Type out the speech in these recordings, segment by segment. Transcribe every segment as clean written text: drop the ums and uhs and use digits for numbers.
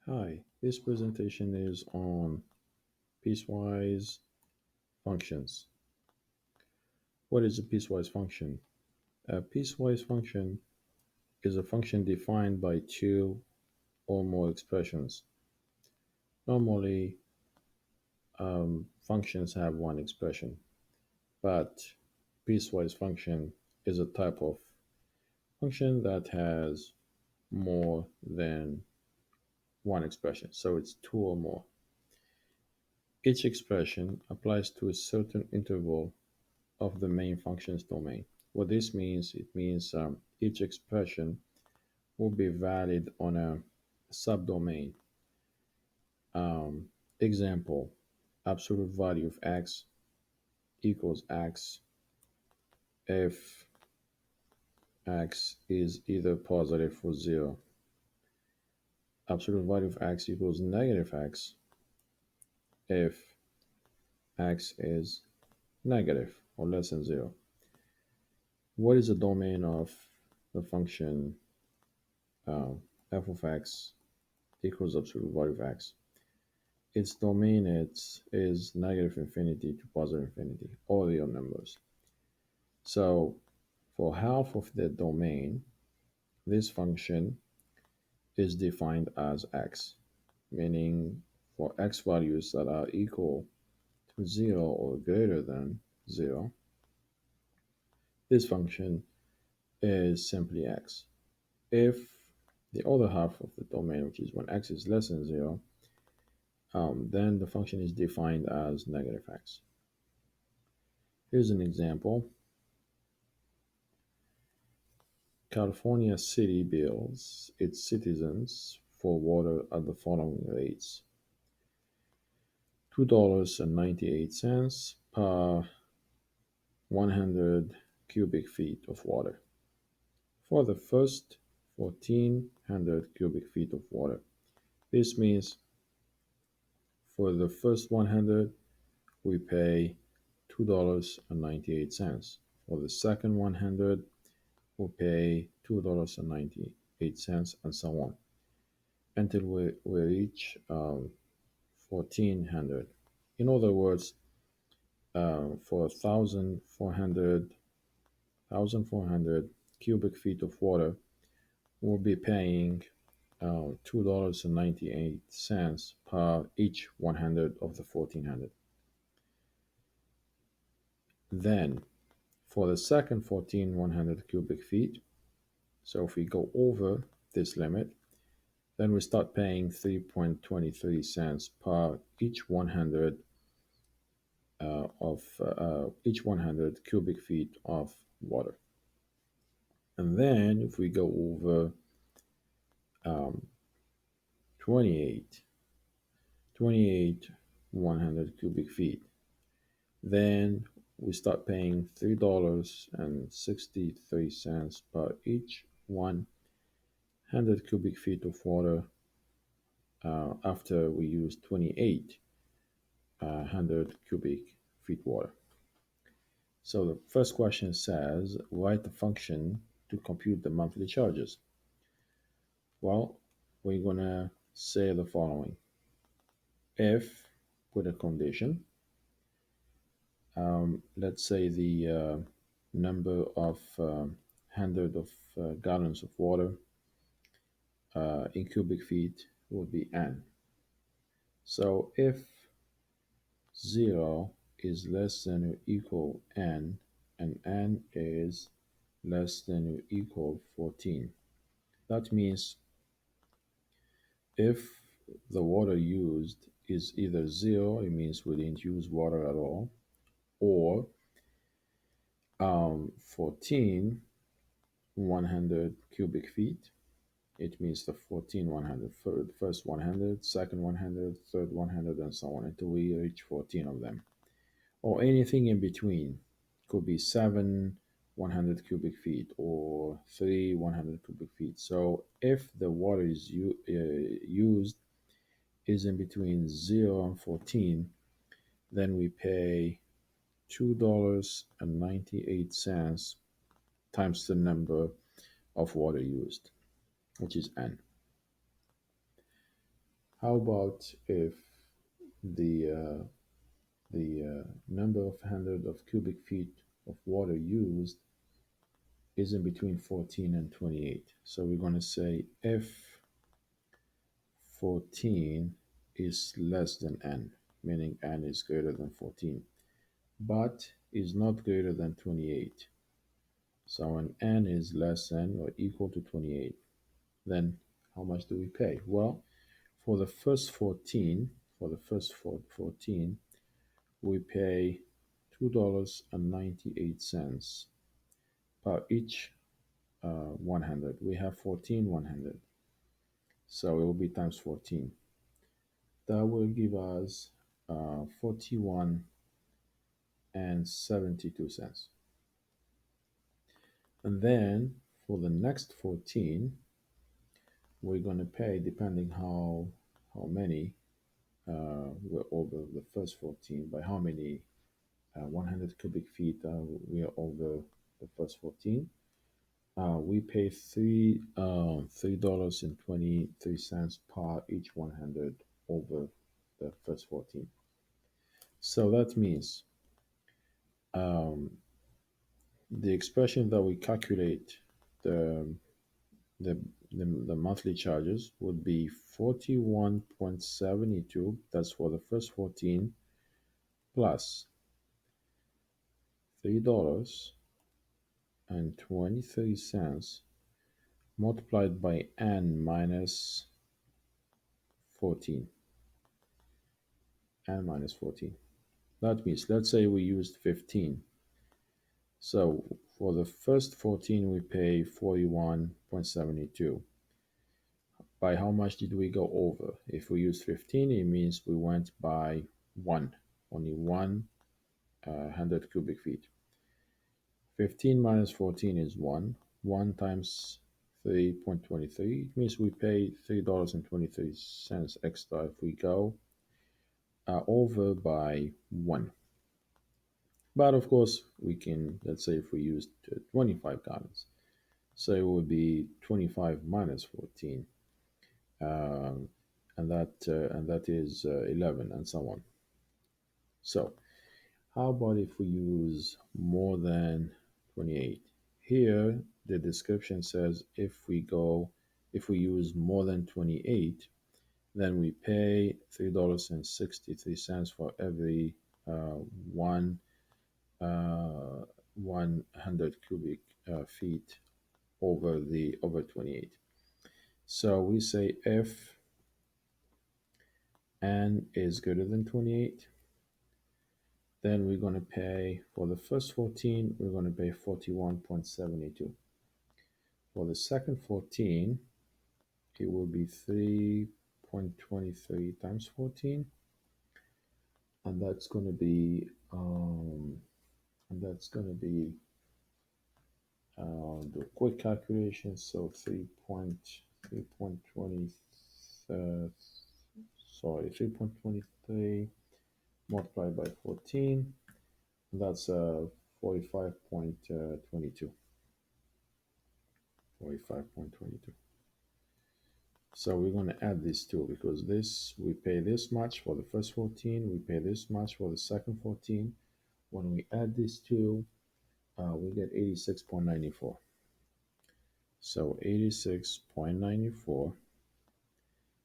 Hi, this presentation is on piecewise functions. What is a piecewise function? A piecewise function is a function defined by two or more expressions. Normally, functions have one expression, but piecewise function is a type of function that has more than one expression. So it's two or more. Each expression applies to a certain interval of the main function's domain. What this means, it means each expression will be valid on a subdomain. Example, absolute value of x equals x if x is either positive or zero. Absolute value of x equals negative x if x is negative or less than zero. What is the domain of the function f of x equals absolute value of x? Its domain is negative infinity to positive infinity, all real numbers. So for half of the domain, this function is defined as x, meaning for x values that are equal to 0 or greater than 0, this function is simply x. If the other half of the domain, which is when x is less than 0, then the function is defined as negative x. Here's an example. California City bills its citizens for water at the following rates: $2.98 per 100 cubic feet of water for the first 1,400 cubic feet of water. This means for the first 100, we pay $2.98. For the second 100, we pay $2.98, and so on until we reach 1,400. In other words, for 1,400 cubic feet of water, we'll be paying $2.98 per each 100 of the 1,400. Then, for the second 1,100 cubic feet, so if we go over this limit, then we start paying 3.23 cents per each 100 of each 100 cubic feet of water. And then if we go over um, 28, 28 100 cubic feet, then we start paying $3.63 per each 100 cubic feet of water after we use 28 100 cubic feet water. So the first question says, write the function to compute the monthly charges. Well, we're going to say the following. If, with a condition, let's say the number of 100 of gallons of water in cubic feet will be n. So if 0 is less than or equal n, and n is less than or equal 14, that means if the water used is either 0, it means we didn't use water at all, or 14 100 cubic feet, it means the 14 100, first 100, second 100, third 100, and so on until we reach 14 of them, or anything in between. Could be 7 100 cubic feet or 3 100 cubic feet. So if the water is used is in between 0 and 14, then we pay $2.98 times the number of water used, which is n. How about if the number of hundred of cubic feet of water used is in between 14 and 28? So we're going to say if 14 is less than n, meaning n is greater than 14, but is not greater than 28. So when n is less than or equal to 28, then how much do we pay? Well, for the first 14, for the first 14, we pay $2.98 per each 100. We have 14 100, so it will be times 14. That will give us 41 and 72 cents. And then for the next 14, we're going to pay depending how many we're over the first 14, by how many 100 cubic feet we are over the first 14. We pay $3.23 per each 100 over the first 14. So that means um, the expression that we calculate the the, the monthly charges would be 41.72. That's for the first 14 plus $3.23 multiplied by n minus 14. N minus 14. That means, let's say we used 15. So for the first 14, we pay 41.72. By how much did we go over? If we use 15, it means we went by one, only one 100 cubic feet. 15 minus 14 is 1. 1 times 3.23, it means we pay $3.23 extra if we go over by 1. But of course, we can, let's say if we used 25 gallons, so it would be 25 minus 14, um, and that is 11, and so on. So how about if we use more than 28? Here, the description says if we use more than 28, then we pay $3.63 for every one 100 cubic feet over 28. So we say if n is greater than 28, then we're going to pay for the first 14, we're going to pay 41.72. For the second 14, it will be 3.23 times 14, and that's going to be do a quick calculation. So 3.20 3.23 multiplied by 14, that's 45.22. 45.22. So we're going to add these two, because this, we pay this much for the first 14, we pay this much for the second 14. When we add these two, we get 86.94. So 86.94,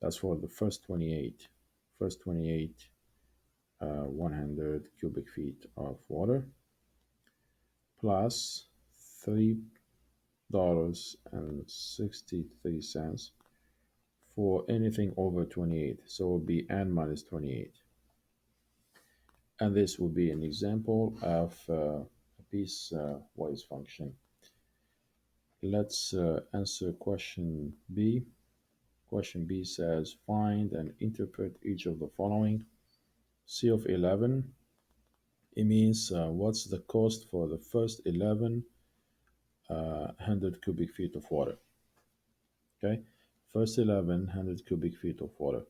that's for the first 28. First 28 100 cubic feet of water, plus $3.63 for anything over 28. So it will be n minus 28. And this will be an example of a piecewise function. Let's answer question B. Question B says, find and interpret each of the following. C of 11, it means what's the cost for the first 11 100 cubic feet of water. Okay, first 1100 cubic feet of water.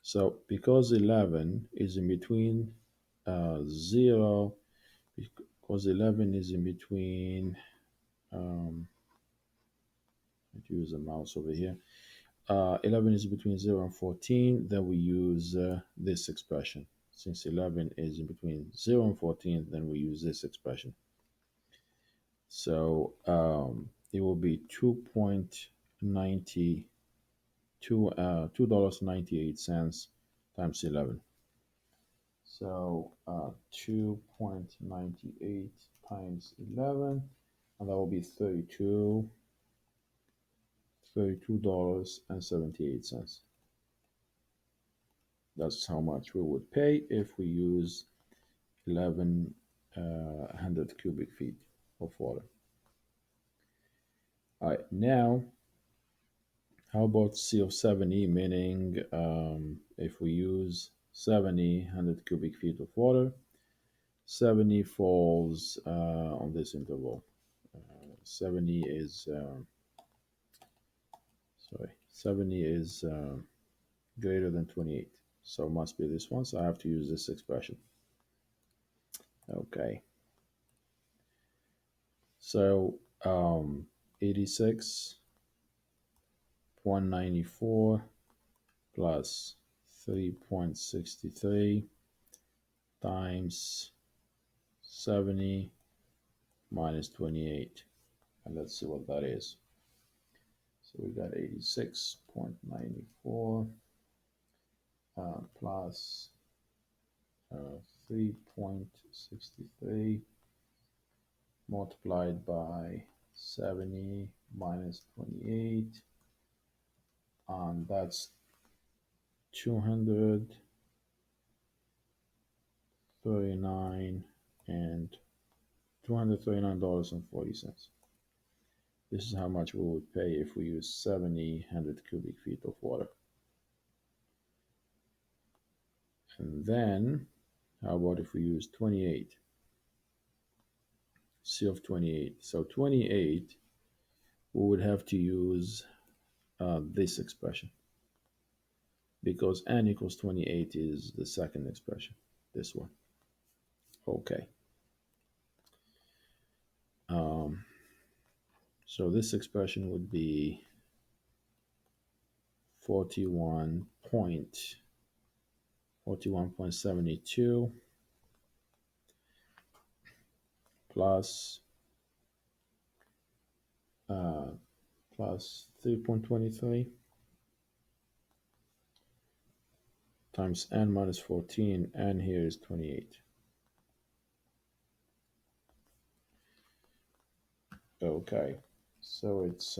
So because 11 is in between 0, because 11 is in between, let's use a mouse over here. 11 is between 0 and 14, then we use this expression. Since 11 is in between 0 and 14, then we use this expression. So it will be 2.98 times 11. So 2.98 times 11, and that will be $32.78. That's how much we would pay if we use 1100 cubic feet of water. All right, now how about C of 70, meaning if we use 100 cubic feet of water, 70 falls on this interval. 70 is, sorry, 70 is greater than 28. So it must be this one. So I have to use this expression. Okay. So 86.94 plus 3.63 times 70 minus 28. And let's see what that is. So we got 86.94 plus 3.63 multiplied by 70 minus 28, and that's 239 and $239.40. This is how much we would pay if we use 700 cubic feet of water. And then how about if we use 28? C of 28. So 28, we would have to use this expression, because n equals 28 is the second expression, this one. Okay. So this expression would be 41.72 plus 3.23 times n minus 14, and here is 28. Okay, so it's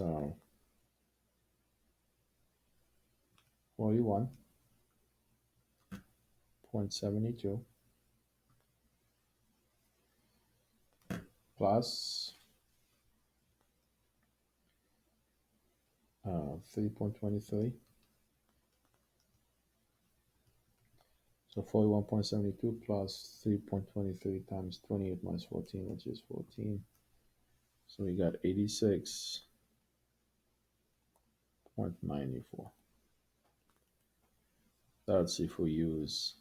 41.72 plus 3.23. So 41.72 plus 3.23 times 28 minus 14, which is 14. So we got 86.94. That's if we use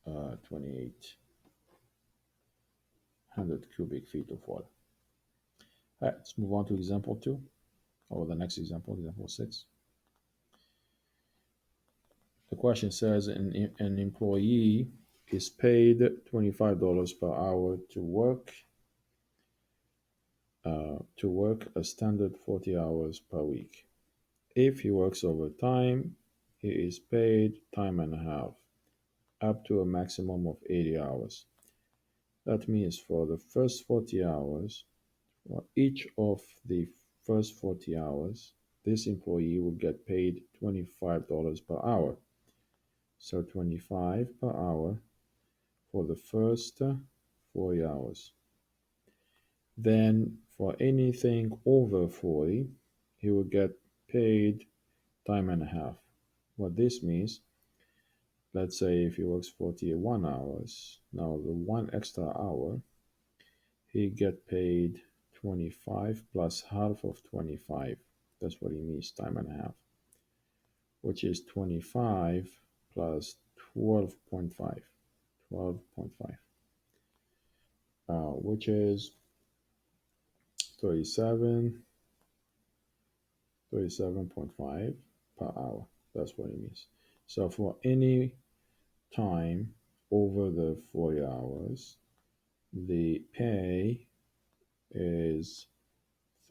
2,800 cubic feet of water. All right, let's move on to example 2, or the next example, example 6. The question says an employee is paid $25 per hour to work a standard 40 hours per week. If he works overtime, he is paid time and a half, up to a maximum of 80 hours. That means for the first 40 hours, for each of the first 40 hours, this employee will get paid $25 per hour. So 25 per hour for the first 40 hours. Then for anything over 40, he will get paid time and a half. What this means, let's say if he works 41 hours, now the one extra hour, he get paid 25 plus half of 25. That's what he means, time and a half, which is 25 plus 12.5, 12.5, which is 37, 37.5 per hour. That's what it means. So for any time over the 40 hours, the pay is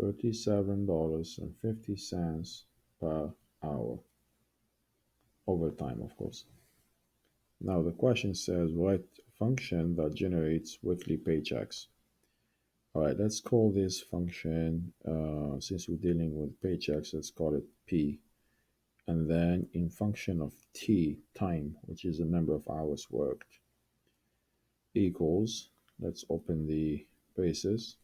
$37.50 per hour, overtime, of course. Now the question says, what function that generates weekly paychecks? All right, let's call this function, since we're dealing with paychecks, let's call it P. And then in function of T, time, which is the number of hours worked, equals, let's open the braces.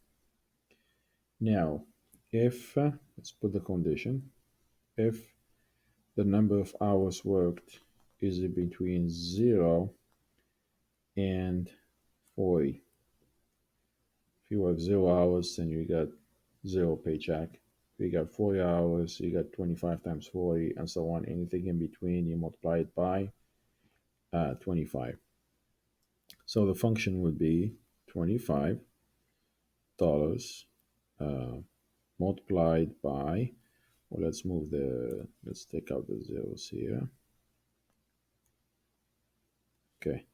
Now, if, let's put the condition, if the number of hours worked is between 0 and 40. If you work 0 hours, then you got 0 paycheck. If you got 40 hours, you got 25 times 40, and so on. Anything in between, you multiply it by 25. So the function would be $25 uh, multiplied by, well, let's take out the zeros here. Okay,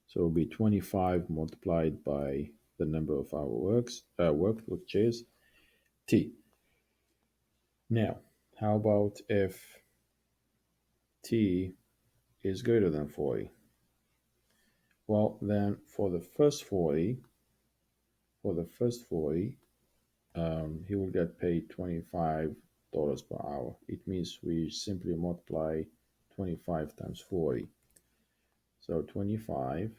so it'll be 25 multiplied by the number of hours worked, which is T. Now, how about if T is greater than 40? Well, then for the first 40, he will get paid $25 per hour. It means we simply multiply 25 times 40. So 25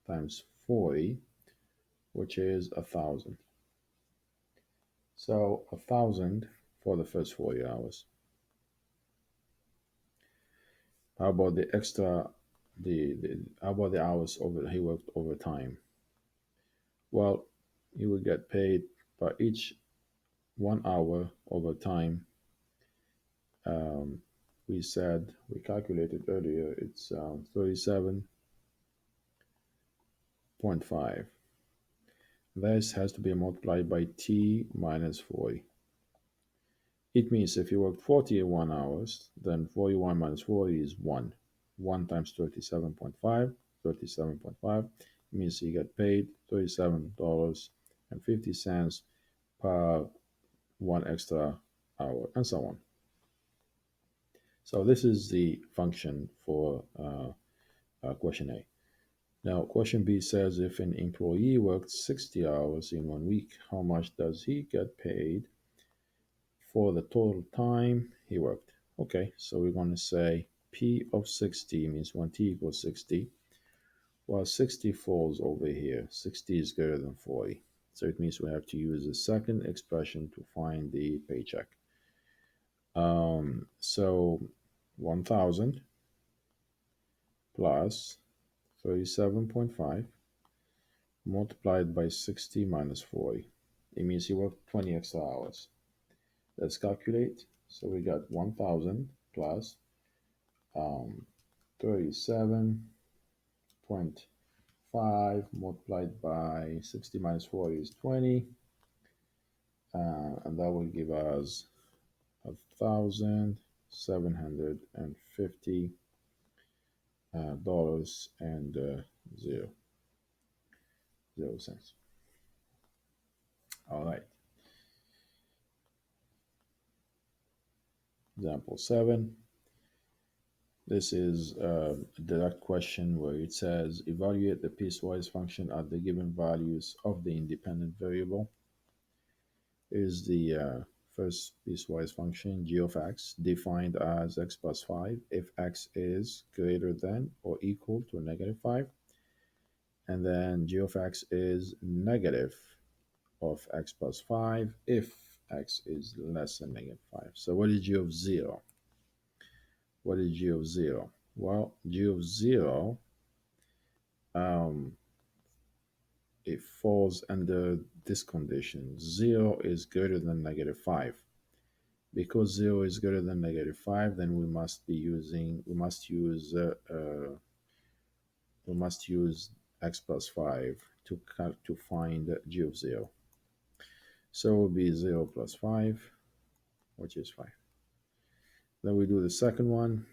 times 40, which is 1,000. So 1,000 for the first 40 hours. How about the extra, how about the hours over he worked overtime? Well, he would get paid by each 1 hour overtime. Um, we calculated earlier, it's 37.5. This has to be multiplied by T minus 40. It means if you work 41 hours, then 41 minus 40 is 1. 1 times 37.5, 37.5 means you get paid $37.50 per 1 extra hour, and so on. So this is the function for question A. Now, question B says if an employee worked 60 hours in 1 week, how much does he get paid for the total time he worked? Okay, so we're going to say P of 60 means when T equals 60. Well, 60 falls over here. 60 is greater than 40. So it means we have to use the second expression to find the paycheck. So 1,000 plus 37.5 multiplied by 60 minus 40. It means you worked 20 extra hours. Let's calculate. So we got 1,000 plus 37.5 multiplied by 60 minus 40 is 20. And that will give us 1,750 dollars and 0 cents. All right. Example 7. This is a direct question where it says evaluate the piecewise function at the given values of the independent variable. Is the first piecewise function g of x defined as x plus 5 if x is greater than or equal to -5, and then g of x is negative of x plus 5 if x is less than -5. So what is g of 0? What is g of 0? Well, g of 0, it falls under this condition. 0 is greater than -5. Because 0 is greater than -5, then we must use x plus 5 to find g of 0. So it will be 0 plus 5, which is 5. Then we do the second one,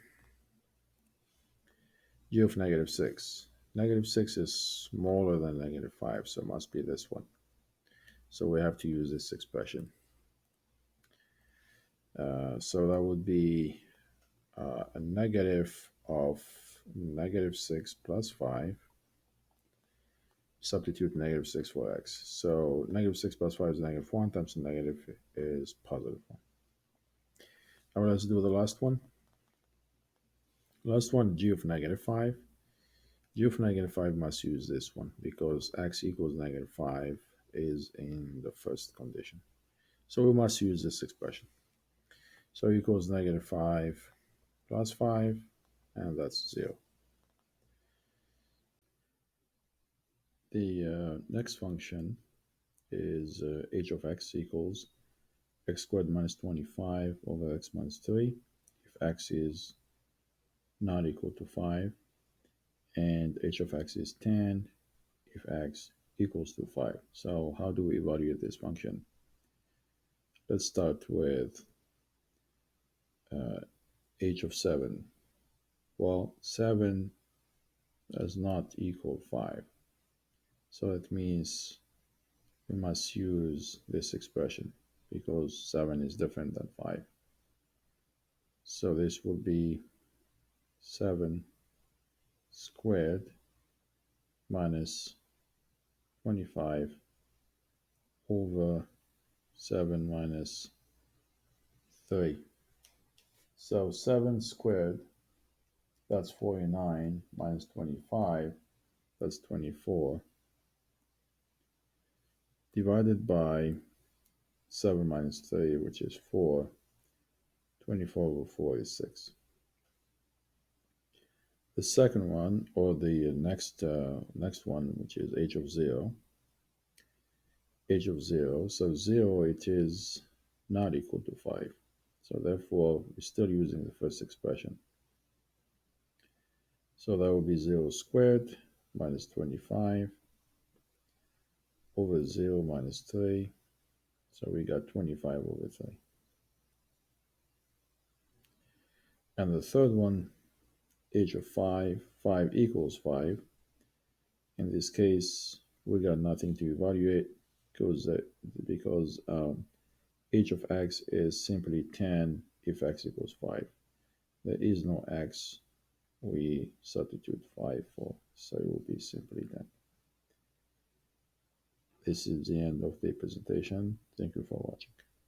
g of negative 6. Negative 6 is smaller than negative 5, so it must be this one. So we have to use this expression. So that would be a negative of negative 6 plus 5. Substitute negative 6 for x. So negative 6 plus 5 is negative 1 times the negative is positive 1. Now let's do the last one. Last one, g of negative 5. G of negative 5 must use this one because x equals negative 5 is in the first condition. So we must use this expression. So equals negative 5 plus 5, and that's 0. The next function is h of x equals x squared minus 25 over x minus 3 if x is not equal to 5, and h of x is 10 if x equals to 5. So how do we evaluate this function? Let's start with uh, h of 7. Well, 7 does not equal 5. So it means we must use this expression because 7 is different than 5. So this will be 7 squared minus 25 over 7 minus 3. So 7 squared, that's 49, minus 25, that's 24, divided by 7 minus 3, which is 4. 24 over 4 is 6. The second one, or the next one, which is h of 0, h of 0, so 0, it is not equal to 5. So therefore, we're still using the first expression. So that will be 0 squared minus 25 over 0 minus 3. So we got 25 over 3. And the third one, h of 5, 5 equals 5. In this case, we got nothing to evaluate because h of x is simply 10 if x equals 5. There is no x. We substitute 5 for, so it will be simply that. This is the end of the presentation. Thank you for watching.